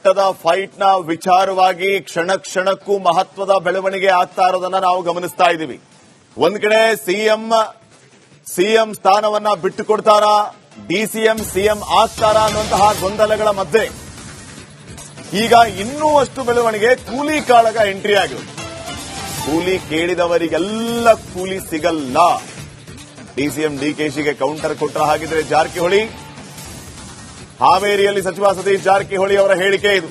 ಮಟ್ಟದ ಫೈಟ್ ನ ವಿಚಾರವಾಗಿ ಕ್ಷಣ ಕ್ಷಣಕ್ಕೂ ಮಹತ್ವದ ಬೆಳವಣಿಗೆ ಆಗ್ತಾ ಇರೋದನ್ನ ನಾವು ಗಮನಿಸ್ತಾ ಇದ್ದೀವಿ. ಒಂದ್ ಕಡೆ ಸಿಎಂ ಸ್ಥಾನವನ್ನ ಬಿಟ್ಟುಕೊಡ್ತಾರಾ, ಡಿಸಿಎಂ ಸಿಎಂ ಆಗ್ತಾರಾ ಅನ್ನುವಂತಹ ಗೊಂದಲಗಳ ಮಧ್ಯೆ ಈಗ ಇನ್ನೂ ಅಷ್ಟು ಬೆಳವಣಿಗೆ ಕೂಲಿ ಕಾಳಗ ಎಂಟ್ರಿ ಆಗಿದೆ. ಕೂಲಿ ಕೇಳಿದವರಿಗೆಲ್ಲ ಕೂಲಿ ಸಿಗಲ್ಲ. ಡಿಸಿಎಂ ಡಿಕೆಶಿಗೆ ಕೌಂಟರ್ ಕೊಟ್ಟ ಹಾಗಿದ್ರೆ ಜಾರಕಿಹೊಳಿ, ಹಾವೇರಿಯಲ್ಲಿ ಸಚಿವ ಸತೀಶ್ ಜಾರಕಿಹೊಳಿ ಅವರ ಹೇಳಿಕೆ ಇದು.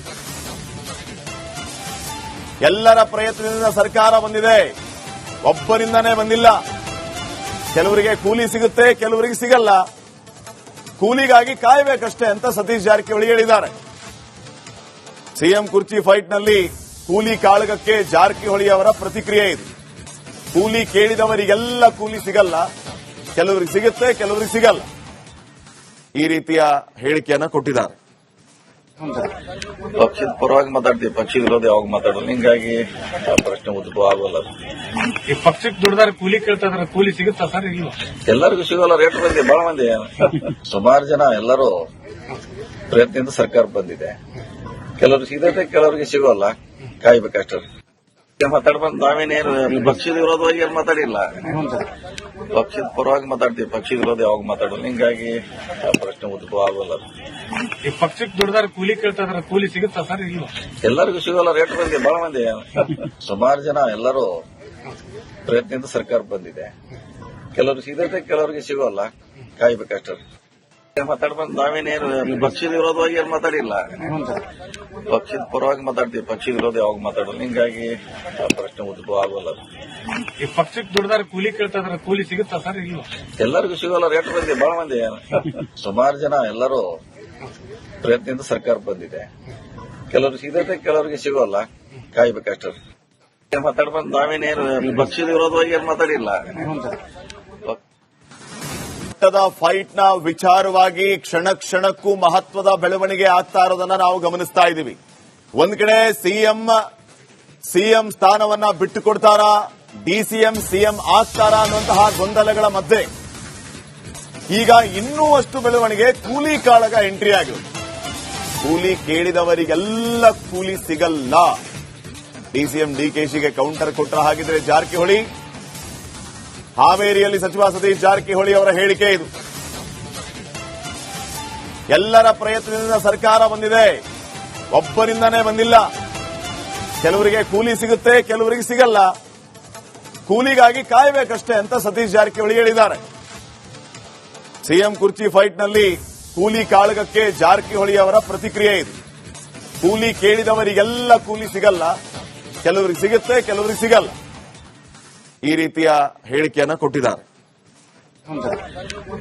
ಎಲ್ಲರ ಪ್ರಯತ್ನದಿಂದ ಸರ್ಕಾರ ಬಂದಿದೆ, ಒಬ್ಬರಿಂದನೇ ಬಂದಿಲ್ಲ. ಕೆಲವರಿಗೆ ಕೂಲಿ ಸಿಗುತ್ತೆ, ಕೆಲವರಿಗೆ ಸಿಗಲ್ಲ. ಕೂಲಿಗಾಗಿ ಕಾಯಬೇಕಷ್ಟೇ ಅಂತ ಸತೀಶ್ ಜಾರಕಿಹೊಳಿ ಹೇಳಿದ್ದಾರೆ. ಸಿಎಂ ಕುರ್ಚಿ ಫೈಟ್ನಲ್ಲಿ ಕೂಲಿ ಕಾಳಗಕ್ಕೆ ಜಾರಕಿಹೊಳಿ ಅವರ ಪ್ರತಿಕ್ರಿಯೆ ಇದು. ಕೂಲಿ ಕೇಳಿದವರಿಗೆಲ್ಲ ಕೂಲಿ ಸಿಗಲ್ಲ, ಕೆಲವರಿಗೆ ಸಿಗುತ್ತೆ, ಕೆಲವರಿಗೆ ಸಿಗಲ್ಲ. ಈ ರೀತಿಯ ಹೇಳಿಕೆಯನ್ನ ಕೊಟ್ಟಿದ್ದಾರೆ. ಪಕ್ಷದ ಪರವಾಗಿ ಮಾತಾಡ್ತೀವಿ, ಪಕ್ಷದ ವಿರೋಧ ಯಾವಾಗ ಮಾತಾಡೋದು, ಹಿಂಗಾಗಿ ಆ ಪ್ರಶ್ನೆ ಉದ್ಭವ ಆಗೋಲ್ಲ. ಈ ಪಕ್ಷಕ್ಕೆ ದುಡ್ದಾರೆ ಕೂಲಿ ಕೇಳ್ತಾ ಇದಾರೆ, ಕೂಲಿ ಸಿಗುತ್ತಾ ಸರ್? ಇಲ್ವಾ? ಎಲ್ಲರಿಗೂ ಸಿಗೋಲ್ಲ. ರೇಟ್ ಬಂದಿದೆ, ಬಹಳ ಮಂದಿ, ಸುಮಾರು ಜನ ಎಲ್ಲರೂ ಪ್ರಯತ್ನದಿಂದ ಸರ್ಕಾರ ಬಂದಿದೆ. ಕೆಲವ್ರಿಗೆ ಸಿಗತ್ತೆ, ಕೆಲವರಿಗೆ ಸಿಗೋಲ್ಲ. ಕಾಯ್ಬೇಕಷ್ಟೇ. ಮಾತಾಡ್ಬಂದ್ ನಾವೇನೇನು ಪಕ್ಷದ ವಿರೋಧವಾಗಿ ಏನು ಮಾತಾಡಿಲ್ಲ. ಪಕ್ಷದ ಪರವಾಗಿ ಮಾತಾಡ್ತೀವಿ, ಪಕ್ಷದ ವಿರೋಧ ಯಾವಾಗ ಮಾತಾಡೋದು, ಹಿಂಗಾಗಿ ಆ ಪ್ರಶ್ನೆ ಉದ್ಭವ ಆಗೋಲ್ಲ. ಈ ಪಕ್ಷಕ್ಕೆ ದುಡ್ದಾರೆ ಕೂಲಿ ಕೇಳ್ತಾ ಇದಾರೆ, ಕೂಲಿ ಸಿಗುತ್ತಾ ಸರ್? ಇಲ್ವಾ? ಎಲ್ಲರಿಗೂ ಸಿಗೋಲ್ಲ. ರೇಟ್ ಬಂದಿದೆ, ಬಹಳ ಮಂದಿ, ಸುಮಾರು ಜನ ಎಲ್ಲರೂ ಪ್ರಯತ್ನದಿಂದ ಸರ್ಕಾರ ಬಂದಿದೆ. ಕೆಲವ್ರಿಗೆ ಸಿಗತ್ತೆ, ಕೆಲವರಿಗೆ ಸಿಗೋಲ್ಲ. ಕಾಯ್ಬೇಕಷ್ಟೇ. ಮಾತಾಡ್ಬಂದ್ ನಾವೇನೇನು ಪಕ್ಷದ ವಿರೋಧವಾಗಿ ಏನು ಮಾತಾಡಿಲ್ಲ. ಪಕ್ಷದ ಪರವಾಗಿ ಮಾತಾಡ್ತೀವಿ, ಪಕ್ಷದ ವಿರೋಧ ಯಾವಾಗ ಮಾತಾಡೋದು, ಹಿಂಗಾಗಿ ಆ ಪ್ರಶ್ನೆ ಉದ್ಭವ ಆಗೋಲ್ಲ. ಈ ಪಕ್ಷಕ್ಕೆ ದುಡ್ದಾರೆ ಕೂಲಿ ಕೇಳ್ತಾ ಇದಾರೆ, ಕೂಲಿ ಸಿಗುತ್ತಾ ಸರ್? ಇಲ್ವಾ? ಎಲ್ಲರಿಗೂ ಸಿಗೋಲ್ಲ. ರೇಟ್ ಬಂದಿದೆ, ಬಹಳ ಮಂದಿ, ಸುಮಾರು ಜನ ಎಲ್ಲರೂ ಪ್ರಯತ್ನದಿಂದ ಸರ್ಕಾರ ಬಂದಿದೆ. ಕೆಲವ್ರಿಗೆ ಸಿಗತ್ತೆ, ಕೆಲವರಿಗೆ ಸಿಗೋಲ್ಲ. ಕಾಯ್ಬೇಕಷ್ಟೇ. ಮಾತಾಡ್ಬಂದ್ ನಾವೇನೇನು ಪಕ್ಷದ ವಿರೋಧವಾಗಿ ಏನು ಮಾತಾಡಿಲ್ಲ. ಮಟ್ಟದ ಫೈಟ್ ನ ವಿಚಾರವಾಗಿ ಕ್ಷಣ ಕ್ಷಣಕ್ಕೂ ಮಹತ್ವದ ಬೆಳವಣಿಗೆ ಆಗ್ತಾ ಇರೋದನ್ನ ನಾವು ಗಮನಿಸ್ತಾ ಇದ್ದೀವಿ. ಒಂದ್ ಕಡೆ ಸಿಎಂ ಸ್ಥಾನವನ್ನ ಬಿಟ್ಟುಕೊಡ್ತಾರಾ, ಡಿಸಿಎಂ ಸಿಎಂ ಆಗ್ತಾರಾ ಅನ್ನುವಂತಹ ಗೊಂದಲಗಳ ಮಧ್ಯೆ ಈಗ ಇನ್ನೂ ಅಷ್ಟು ಬೆಳವಣಿಗೆ ಕೂಲಿ ಕಾಳಗ ಎಂಟ್ರಿ ಆಗಿದೆ. ಕೂಲಿ ಕೇಳಿದವರಿಗೆಲ್ಲ ಕೂಲಿ ಸಿಗಲ್ಲ. ಡಿಸಿಎಂ ಡಿಕೆಶಿಗೆ ಕೌಂಟರ್ ಕೊಟ್ಟ ಹಾಗಿದ್ರೆ ಜಾರಕಿಹೊಳಿ, ಹಾವೇರಿಯಲ್ಲಿ ಸಚಿವ ಸತೀಶ್ ಜಾರಕಿಹೊಳಿ ಅವರ ಹೇಳಿಕೆ ಇದು. ಎಲ್ಲರ ಪ್ರಯತ್ನದಿಂದ ಸರ್ಕಾರ ಬಂದಿದೆ, ಒಬ್ಬರಿಂದನೇ ಬಂದಿಲ್ಲ. ಕೆಲವರಿಗೆ ಕೂಲಿ ಸಿಗುತ್ತೆ, ಕೆಲವರಿಗೆ ಸಿಗಲ್ಲ. ಕೂಲಿಗಾಗಿ ಕಾಯಬೇಕಷ್ಟೇ ಅಂತ ಸತೀಶ್ ಜಾರಕಿಹೊಳಿ ಹೇಳಿದ್ದಾರೆ. ಸಿಎಂ ಕುರ್ಚಿ ಫೈಟ್ನಲ್ಲಿ ಕೂಲಿ ಕಾಳಗಕ್ಕೆ ಜಾರಕಿಹೊಳಿ ಅವರ ಪ್ರತಿಕ್ರಿಯೆ ಇದು. ಕೂಲಿ ಕೇಳಿದವರಿಗೆಲ್ಲ ಕೂಲಿ ಸಿಗಲ್ಲ, ಕೆಲವರಿಗೆ ಸಿಗುತ್ತೆ, ಕೆಲವರಿಗೆ ಸಿಗಲ್ಲ. ಈ ರೀತಿಯ ಹೇಳಿಕೆಯನ್ನ ಕೊಟ್ಟಿದ್ದಾರೆ.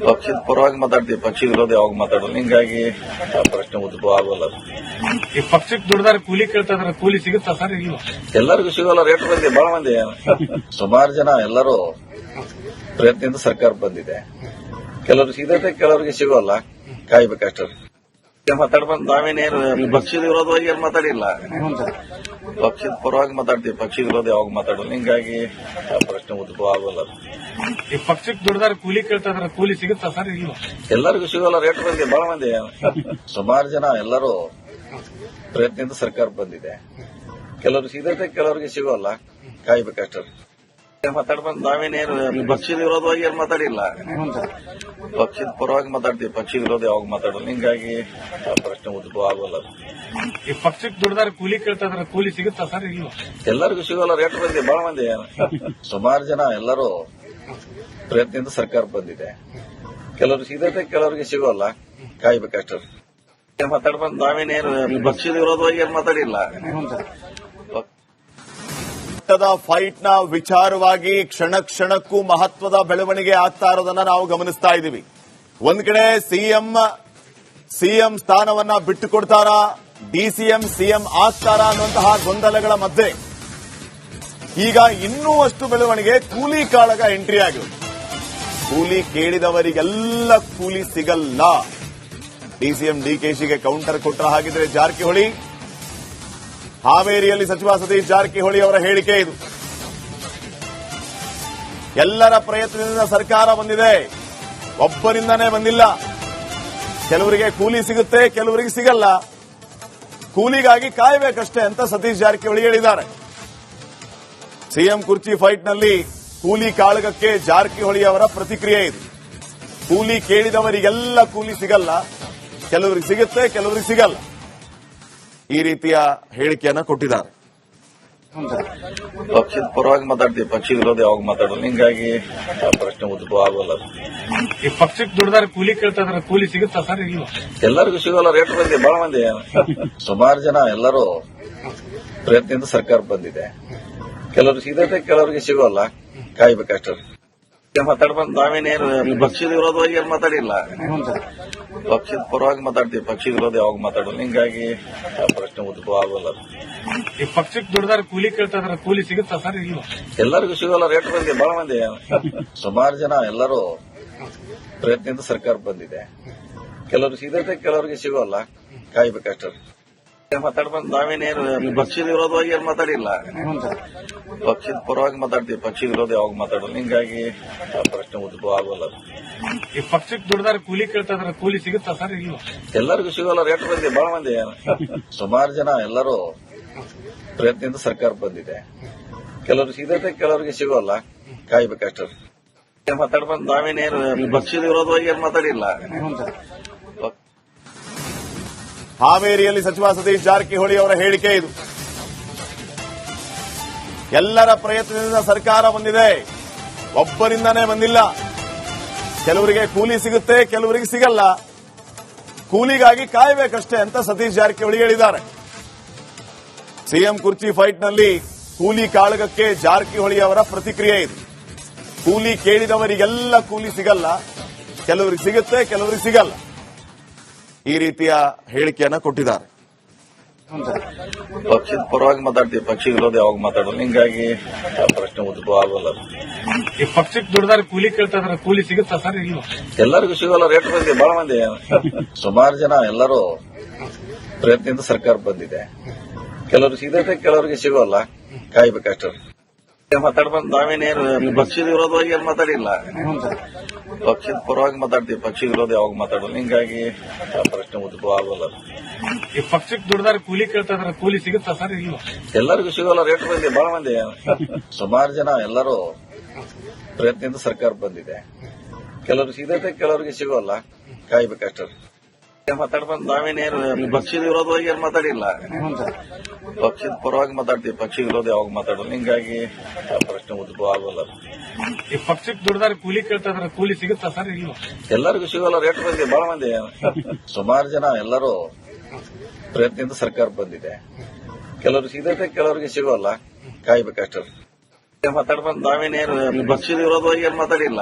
ಪಕ್ಷದ ಪರವಾಗಿ ಮಾತಾಡ್ತೀವಿ, ಪಕ್ಷದ ವಿರೋಧ ಯಾವಾಗ ಮಾತಾಡೋದು, ಹಿಂಗಾಗಿ ಆ ಪ್ರಶ್ನೆ ಉದ್ಭವ ಆಗೋಲ್ಲ. ಈ ಪಕ್ಷಕ್ಕೆ ದುಡ್ದಾರೆ ಕೂಲಿ ಕೇಳ್ತಾ ಇದಾರೆ, ಕೂಲಿ ಸಿಗುತ್ತಾ ಸರ್? ಇಲ್ವಾ? ಎಲ್ಲರಿಗೂ ಸಿಗೋಲ್ಲ. ರೇಟ್ ಬಂದಿದೆ, ಬಹಳ ಮಂದಿ, ಸುಮಾರು ಜನ ಎಲ್ಲರೂ ಪ್ರಯತ್ನದಿಂದ ಸರ್ಕಾರ ಬಂದಿದೆ. ಕೆಲವ್ರಿಗೆ ಸಿಗತ್ತೆ, ಕೆಲವರಿಗೆ ಸಿಗೋಲ್ಲ. ಕಾಯ್ಬೇಕಷ್ಟೇ. ಮಾತಾಡ್ಬಂದ್ ನಾವೇನೇನು ಪಕ್ಷದ ವಿರೋಧವಾಗಿ ಏನು ಮಾತಾಡಿಲ್ಲ. ಪಕ್ಷದ ಪರವಾಗಿ ಮಾತಾಡ್ತೀವಿ, ಪಕ್ಷದ ವಿರೋಧ ಯಾವಾಗ ಮಾತಾಡೋದು, ಹಿಂಗಾಗಿ ಆ ಪ್ರಶ್ನೆ ಉದ್ಭವ ಆಗೋಲ್ಲ. ಈ ಪಕ್ಷಕ್ಕೆ ದುಡ್ದಾರೆ ಕೂಲಿ ಕೇಳ್ತಾ ಇದಾರೆ, ಕೂಲಿ ಸಿಗುತ್ತಾ ಸರ್? ಇಲ್ವಾ? ಎಲ್ಲರಿಗೂ ಸಿಗೋಲ್ಲ. ರೇಟ್ ಬಂದಿದೆ, ಬಹಳ ಮಂದಿ, ಸುಮಾರು ಜನ ಎಲ್ಲರೂ ಪ್ರಯತ್ನದಿಂದ ಸರ್ಕಾರ ಬಂದಿದೆ. ಕೆಲವ್ರಿಗೆ ಸಿಗತ್ತೆ, ಕೆಲವರಿಗೆ ಸಿಗೋಲ್ಲ. ಕಾಯ್ಬೇಕಷ್ಟೇ. ಮಾತಾಡ್ಬಂದ್ ನಾವೇನೇನು ಪಕ್ಷದ ವಿರೋಧವಾಗಿ ಏನು ಮಾತಾಡಿಲ್ಲ. ಪಕ್ಷದ ಪರವಾಗಿ ಮಾತಾಡ್ತೀವಿ, ಪಕ್ಷದ ವಿರೋಧ ಯಾವಾಗ ಮಾತಾಡೋದು, ಹಿಂಗಾಗಿ ಆ ಪ್ರಶ್ನೆ ಉದ್ಭವ ಆಗೋಲ್ಲ. ಈ ಪಕ್ಷಕ್ಕೆ ದುಡ್ದಾರೆ ಕೂಲಿ ಕೇಳ್ತಾ ಇದಾರೆ, ಕೂಲಿ ಸಿಗುತ್ತಾ ಸರ್? ಇಲ್ವಾ? ಎಲ್ಲರಿಗೂ ಸಿಗೋಲ್ಲ. ರೇಟ್ ಬಂದಿದೆ, ಬಹಳ ಮಂದಿ, ಸುಮಾರು ಜನ ಎಲ್ಲರೂ ಪ್ರಯತ್ನದಿಂದ ಸರ್ಕಾರ ಬಂದಿದೆ. ಕೆಲವ್ರಿಗೆ ಸಿಗತ್ತೆ, ಕೆಲವರಿಗೆ ಸಿಗೋಲ್ಲ. ಕಾಯ್ಬೇಕಷ್ಟೇ. ಮಾತಾಡ್ಬಂದ್ ನಾವೇನೇನು ಪಕ್ಷದ ವಿರೋಧವಾಗಿ ಏನು ಮಾತಾಡಿಲ್ಲ. ಮಟ್ಟದ ಫೈಟ್ ನ ವಿಚಾರವಾಗಿ ಕ್ಷಣ ಕ್ಷಣಕ್ಕೂ ಮಹತ್ವದ ಬೆಳವಣಿಗೆ ಆಗ್ತಾ ಇರೋದನ್ನ ನಾವು ಗಮನಿಸ್ತಾ ಇದ್ದೀವಿ. ಒಂದ್ ಕಡೆ ಸಿಎಂ ಸ್ಥಾನವನ್ನ ಬಿಟ್ಟುಕೊಡ್ತಾರಾ, ಡಿಸಿಎಂ ಸಿಎಂ ಆಗ್ತಾರಾ ಅನ್ನುವಂತಹ ಗೊಂದಲಗಳ ಮಧ್ಯೆ ಈಗ ಇನ್ನೂ ಅಷ್ಟು ಬೆಳವಣಿಗೆ ಕೂಲಿ ಕಾಳಗ ಎಂಟ್ರಿ ಆಗಿದೆ. ಕೂಲಿ ಕೇಳಿದವರಿಗೆಲ್ಲ ಕೂಲಿ ಸಿಗಲ್ಲ. ಡಿಸಿಎಂ ಡಿಕೆಶಿಗೆ ಕೌಂಟರ್ ಕೊಟ್ಟ ಹಾಗಿದ್ರೆ ಜಾರಕಿಹೊಳಿ, ಹಾವೇರಿಯಲ್ಲಿ ಸಚಿವ ಸತೀಶ್ ಜಾರಕಿಹೊಳಿ ಅವರ ಹೇಳಿಕೆ ಇದು. ಎಲ್ಲರ ಪ್ರಯತ್ನದಿಂದ ಸರ್ಕಾರ ಬಂದಿದೆ, ಒಬ್ಬರಿಂದನೇ ಬಂದಿಲ್ಲ. ಕೆಲವರಿಗೆ ಕೂಲಿ ಸಿಗುತ್ತೆ, ಕೆಲವರಿಗೆ ಸಿಗಲ್ಲ. ಕೂಲಿಗಾಗಿ ಕಾಯಬೇಕಷ್ಟೇ ಅಂತ ಸತೀಶ್ ಜಾರಕಿಹೊಳಿ ಹೇಳಿದ್ದಾರೆ. ಸಿಎಂ ಕುರ್ಚಿ ಫೈಟ್ನಲ್ಲಿ ಕೂಲಿ ಕಾಳಗಕ್ಕೆ ಜಾರಕಿಹೊಳಿ ಅವರ ಪ್ರತಿಕ್ರಿಯೆ ಇದು. ಕೂಲಿ ಕೇಳಿದವರಿಗೆಲ್ಲ ಕೂಲಿ ಸಿಗಲ್ಲ, ಕೆಲವರಿಗೆ ಸಿಗುತ್ತೆ, ಕೆಲವರಿಗೆ ಸಿಗಲ್ಲ. ಈ ರೀತಿಯ ಹೇಳಿಕೆಯನ್ನ ಕೊಟ್ಟಿದ್ದಾರೆ. ಪಕ್ಷದ ಪರವಾಗಿ ಮಾತಾಡ್ತೀವಿ, ಪಕ್ಷದ ವಿರೋಧ ಯಾವಾಗ ಮಾತಾಡೋದು, ಹಿಂಗಾಗಿ ಆ ಪ್ರಶ್ನೆ ಉದ್ಭವ ಆಗೋಲ್ಲ. ಈ ಪಕ್ಷಕ್ಕೆ ದುಡ್ದಾರ ಕೂಲಿ ಕೇಳ್ತಾ ಇದಾರೆ, ಕೂಲಿ ಸಿಗುತ್ತಾ ಸರ್? ಇಲ್ಲ, ಎಲ್ಲರಿಗೂ ಸಿಗೋಲ್ಲ. ರೇಟ್ ಬಂದಿದೆ, ಬಹಳ ಮಂದಿ, ಸುಮಾರು ಜನ ಎಲ್ಲರೂ ಪ್ರಯತ್ನದಿಂದ ಸರ್ಕಾರ ಬಂದಿದೆ. ಕೆಲವರು ಸಿಗತ್ತೆ, ಕೆಲವರಿಗೆ ಸಿಗೋಲ್ಲ, ಕಾಯ್ಬೇಕಷ್ಟೇ. ಮಾತಾಡ್ಬಂದು ನಾವೇನೇನು ಪಕ್ಷದ ವಿರೋಧವಾಗಿ ಏನು ಮಾತಾಡಿಲ್ಲ. ಪಕ್ಷದ ಪರವಾಗಿ ಮಾತಾಡ್ತೀವಿ, ಪಕ್ಷದ ವಿರೋಧ ಯಾವಾಗ ಮಾತಾಡೋದು, ಹಿಂಗಾಗಿ ಆ ಪ್ರಶ್ನೆ ಉದ್ಭವ ಆಗೋಲ್ಲ. ಈ ಪಕ್ಷಕ್ಕೆ ದುಡ್ದಾರ ಕೂಲಿ ಕೇಳ್ತಾ ಇದಾರೆ, ಕೂಲಿ ಸಿಗುತ್ತಾ ಸರ್? ಇಲ್ಲ, ಎಲ್ಲರಿಗೂ ಸಿಗೋಲ್ಲ. ರೇಟ್ ಬಂದಿದೆ, ಬಹಳ ಮಂದಿ, ಸುಮಾರು ಜನ ಎಲ್ಲರೂ ಪ್ರಯತ್ನದಿಂದ ಸರ್ಕಾರ ಬಂದಿದೆ. ಕೆಲವರು ಸಿಗತ್ತೆ, ಕೆಲವರಿಗೆ ಸಿಗೋಲ್ಲ, ಕಾಯ್ಬೇಕಷ್ಟೇ. ಮಾತಾಡ್ಬಂದು ನಾವೇನೇನು ಪಕ್ಷದ ವಿರೋಧವಾಗಿ ಏನು ಮಾತಾಡಿಲ್ಲ. ಪಕ್ಷದ ಪರವಾಗಿ ಮಾತಾಡ್ತೀವಿ, ಪಕ್ಷದ ವಿರೋಧ ಯಾವಾಗ ಮಾತಾಡೋದು, ಹಿಂಗಾಗಿ ಆ ಪ್ರಶ್ನೆ ಉದ್ಭವ ಆಗೋಲ್ಲ. ಈ ಪಕ್ಷಕ್ಕೆ ದುಡ್ದಾರ ಕೂಲಿ ಕೇಳ್ತಾ ಇದಾರೆ, ಕೂಲಿ ಸಿಗುತ್ತಾ ಸರ್? ಇಲ್ಲ, ಎಲ್ಲರಿಗೂ ಸಿಗೋಲ್ಲ. ರೇಟ್ ಬಂದಿದೆ, ಬಹಳ ಮಂದಿ, ಸುಮಾರು ಜನ ಎಲ್ಲರೂ ಪ್ರಯತ್ನದಿಂದ ಸರ್ಕಾರ ಬಂದಿದೆ. ಕೆಲವರು ಸಿಗತ್ತೆ, ಕೆಲವರಿಗೆ ಸಿಗೋಲ್ಲ, ಕಾಯ್ಬೇಕಷ್ಟೇ. ಮಾತಾಡ್ಬಂದು ನಾವೇನೇನು ಪಕ್ಷದ ವಿರೋಧವಾಗಿ ಏನು ಮಾತಾಡಿಲ್ಲ. ಹಾವೇರಿಯಲ್ಲಿ ಸಚಿವ ಸತೀಶ್ ಜಾರಕಿಹೊಳಿ ಅವರ ಹೇಳಿಕೆ ಇದು. ಎಲ್ಲರ ಪ್ರಯತ್ನದಿಂದ ಸರ್ಕಾರ ಬಂದಿದೆ, ಒಬ್ಬರಿಂದನೇ ಬಂದಿಲ್ಲ. ಕೆಲವರಿಗೆ ಕೂಲಿ ಸಿಗುತ್ತೆ, ಕೆಲವರಿಗೆ ಸಿಗಲ್ಲ, ಕೂಲಿಗಾಗಿ ಕಾಯಬೇಕಷ್ಟೇ ಅಂತ ಸತೀಶ್ ಜಾರಕಿಹೊಳಿ ಹೇಳಿದ್ದಾರೆ. ಸಿಎಂ ಕುರ್ಚಿ ಫೈಟ್ನಲ್ಲಿ ಕೂಲಿ ಕಾಳಗಕ್ಕೆ ಜಾರಕಿಹೊಳಿ ಅವರ ಪ್ರತಿಕ್ರಿಯೆ ಇದು. ಕೂಲಿ ಕೇಳಿದವರಿಗೆಲ್ಲ ಕೂಲಿ ಸಿಗಲ್ಲ, ಕೆಲವರಿಗೆ ಸಿಗುತ್ತೆ, ಕೆಲವರಿಗೆ ಸಿಗಲ್ಲ. ಈ ರೀತಿಯ ಹೇಳಿಕೆಯನ್ನ ಕೊಟ್ಟಿದ್ದಾರೆ. ಪಕ್ಷದ ಪರವಾಗಿ ಮಾತಾಡ್ತೀವಿ, ಪಕ್ಷದ ವಿರೋಧ ಯಾವಾಗ ಮಾತಾಡೋದು, ಹಿಂಗಾಗಿ ಆ ಪ್ರಶ್ನೆ ಉದ್ಭವ ಆಗೋಲ್ಲ. ಈ ಪಕ್ಷಕ್ಕೆ ದುಡ್ದಾರ ಕೂಲಿ ಕೇಳ್ತಾ ಇದಾರೆ, ಕೂಲಿ ಸಿಗುತ್ತಾ ಸರ್? ಇಲ್ಲ, ಎಲ್ಲರಿಗೂ ಸಿಗೋಲ್ಲ. ರೇಟ್ ಬಂದಿದೆ, ಬಹಳ ಮಂದಿ, ಸುಮಾರು ಜನ ಎಲ್ಲರೂ ಪ್ರಯತ್ನದಿಂದ ಸರ್ಕಾರ ಬಂದಿದೆ. ಕೆಲವರು ಸಿಗತ್ತೆ, ಕೆಲವರಿಗೆ ಸಿಗೋಲ್ಲ, ಕಾಯ್ಬೇಕಷ್ಟೇ. ಮಾತಾಡ್ಬಂದು ನಾವೇನೇನು ಪಕ್ಷದ ವಿರೋಧವಾಗಿ ಏನು ಮಾತಾಡಿಲ್ಲ. ಪಕ್ಷದ ಪರವಾಗಿ ಮಾತಾಡ್ತೀವಿ, ಪಕ್ಷದ ವಿರೋಧ ಯಾವಾಗ ಮಾತಾಡೋದು, ಹಿಂಗಾಗಿ ಆ ಪ್ರಶ್ನೆ ಉದ್ಭವ ಆಗೋಲ್ಲ. ಈ ಪಕ್ಷಕ್ಕೆ ದುಡ್ದಾರ ಕೂಲಿ ಕೇಳ್ತಾ ಇದಾರೆ, ಕೂಲಿ ಸಿಗುತ್ತಾ ಸರ್? ಇಲ್ಲ, ಎಲ್ಲರಿಗೂ ಸಿಗೋಲ್ಲ. ರೇಟ್ ಬಂದಿದೆ, ಬಹಳ ಮಂದಿ, ಸುಮಾರು ಜನ ಎಲ್ಲರೂ ಪ್ರಯತ್ನದಿಂದ ಸರ್ಕಾರ ಬಂದಿದೆ. ಕೆಲವರು ಸಿಗತ್ತೆ, ಕೆಲವರಿಗೆ ಸಿಗೋಲ್ಲ, ಕಾಯ್ಬೇಕಷ್ಟೇ. ಮಾತಾಡ್ಬಂದು ನಾವೇನೇನು ಪಕ್ಷದ ವಿರೋಧವಾಗಿ ಏನು ಮಾತಾಡಿಲ್ಲ. ಪಕ್ಷದ ಪರವಾಗಿ ಮಾತಾಡ್ತೀವಿ, ಪಕ್ಷದ ವಿರೋಧ ಯಾವಾಗ ಮಾತಾಡೋದು, ಹಿಂಗಾಗಿ ಆ ಪ್ರಶ್ನೆ ಉದ್ಭವ ಆಗೋಲ್ಲ. ಈ ಪಕ್ಷಕ್ಕೆ ದುಡ್ದಾರ ಕೂಲಿ ಕೇಳ್ತಾ ಇದಾರೆ, ಕೂಲಿ ಸಿಗುತ್ತಾ ಸರ್? ಇಲ್ಲ, ಎಲ್ಲರಿಗೂ ಸಿಗೋಲ್ಲ. ರೇಟ್ ಬಂದಿದೆ, ಬಹಳ ಮಂದಿ, ಸುಮಾರು ಜನ ಎಲ್ಲರೂ ಪ್ರಯತ್ನದಿಂದ ಸರ್ಕಾರ ಬಂದಿದೆ. ಕೆಲವರು ಸಿಗತ್ತೆ, ಕೆಲವರಿಗೆ ಸಿಗೋಲ್ಲ, ಕಾಯ್ಬೇಕಷ್ಟೇ. ಮಾತಾಡ್ಬಂದು ನಾವೇನೇನು ಪಕ್ಷದ ವಿರೋಧವಾಗಿ ಏನು ಮಾತಾಡಿಲ್ಲ.